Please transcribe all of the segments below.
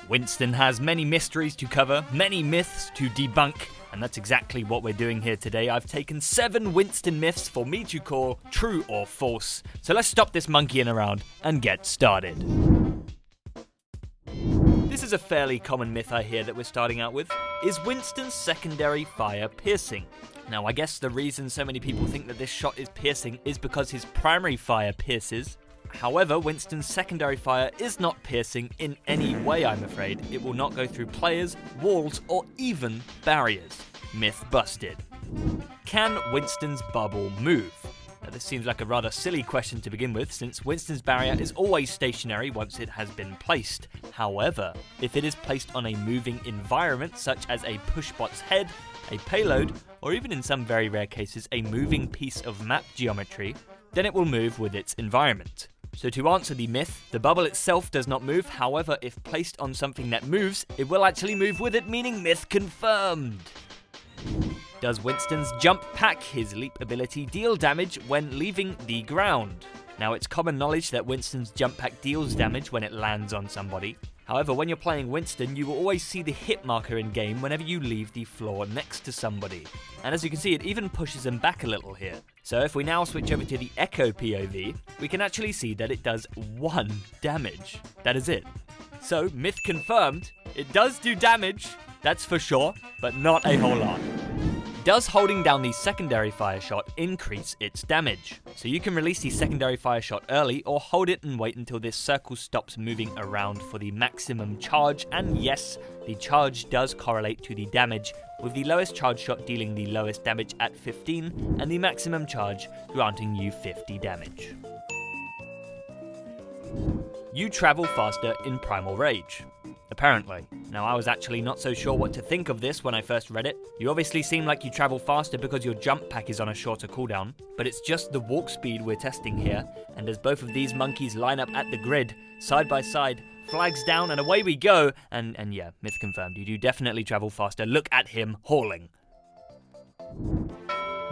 Winston has many mysteries to cover, many myths to debunk, and that's exactly what we're doing here today. I've taken 7 Winston myths for me to call true or false. So let's stop this monkeying around and get started. This is a fairly common myth I hear that we're starting out with. Is Winston's secondary fire piercing? Now, I guess the reason so many people think that this shot is piercing is because his primary fire pierces. However, Winston's secondary fire is not piercing in any way, I'm afraid. It will not go through players, walls, or even barriers. Myth busted. Can Winston's bubble move? Now, this seems like a rather silly question to begin with, since Winston's barrier is always stationary once it has been placed. However, if it is placed on a moving environment, such as a pushbot's head, a payload, or even in some very rare cases, a moving piece of map geometry, then it will move with its environment. So to answer the myth, the bubble itself does not move. However, if placed on something that moves, it will actually move with it, meaning myth confirmed. Does Winston's jump pack, his leap ability, deal damage when leaving the ground? Now, it's common knowledge that Winston's jump pack deals damage when it lands on somebody. However, when you're playing Winston, you will always see the hit marker in game whenever you leave the floor next to somebody. And as you can see, it even pushes them back a little here. So if we now switch over to the Echo POV, we can actually see that it does 1 damage. That is it. So, myth confirmed, it does do damage, that's for sure, but not a whole lot. Does holding down the secondary fire shot increase its damage? So you can release the secondary fire shot early or hold it and wait until this circle stops moving around for the maximum charge, and yes, the charge does correlate to the damage, with the lowest charge shot dealing the lowest damage at 15 and the maximum charge granting you 50 damage. You travel faster in Primal Rage. Apparently. Now, I was actually not so sure what to think of this when I first read it. You obviously seem like you travel faster because your jump pack is on a shorter cooldown, but it's just the walk speed we're testing here, and as both of these monkeys line up at the grid, side by side, flags down, and away we go, and yeah, myth confirmed, you do definitely travel faster. Look at him hauling.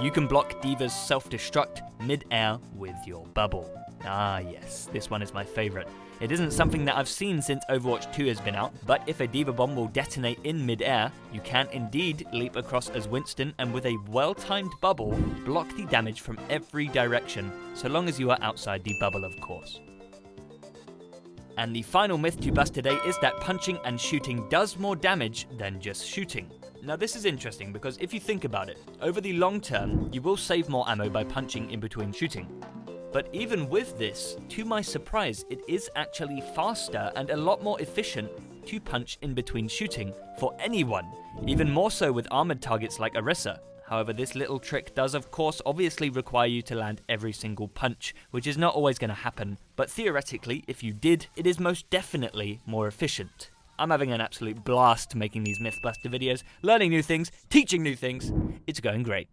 You can block D.va's self-destruct mid-air with your bubble. Ah yes, this one is my favourite. It isn't something that I've seen since Overwatch 2 has been out, but if a D.va Bomb will detonate in mid-air, you can indeed leap across as Winston and with a well-timed bubble, block the damage from every direction, so long as you are outside the bubble, of course. And the final myth to bust today is that punching and shooting does more damage than just shooting. Now this is interesting because if you think about it, over the long term, you will save more ammo by punching in between shooting. But even with this, to my surprise, it is actually faster and a lot more efficient to punch in between shooting for anyone, even more so with armored targets like Orisa. However, this little trick does of course obviously require you to land every single punch, which is not always going to happen, but theoretically, if you did, it is most definitely more efficient. I'm having an absolute blast making these Mythbuster videos, learning new things, teaching new things. It's going great.